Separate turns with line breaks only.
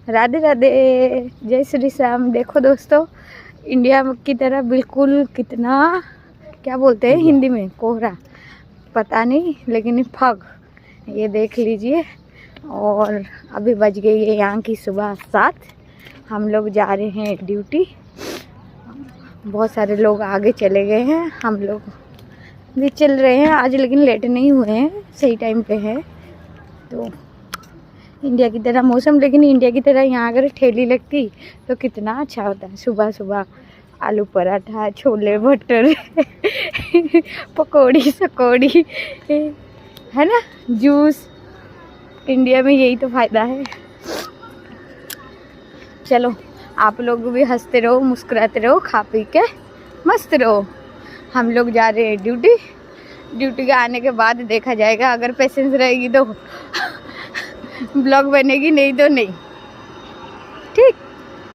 राधे राधे, जय श्री श्याम। देखो दोस्तों, इंडिया की तरह बिल्कुल कितना क्या बोलते हैं हिंदी में, कोहरा पता नहीं, लेकिन फग ये देख लीजिए। और अभी बज गई है यहाँ की सुबह 7। हम लोग जा रहे हैं ड्यूटी। बहुत सारे लोग आगे चले गए हैं, हम लोग भी चल रहे हैं आज, लेकिन लेट नहीं हुए हैं, सही टाइम पे है। तो इंडिया की तरह मौसम, लेकिन इंडिया की तरह यहाँ अगर ठेली लगती तो कितना अच्छा होता है। सुबह सुबह आलू पराठा, छोले भटूरे पकौड़ी सकौड़ी, है ना, जूस। इंडिया में यही तो फ़ायदा है। चलो आप लोग भी हंसते रहो, मुस्कुराते रहो, खा पी के मस्त रहो। हम लोग जा रहे हैं ड्यूटी। ड्यूटी के आने के बाद देखा जाएगा, अगर पेशेंस रहेगी तो ब्लॉग बनेगी, नहीं तो नहीं।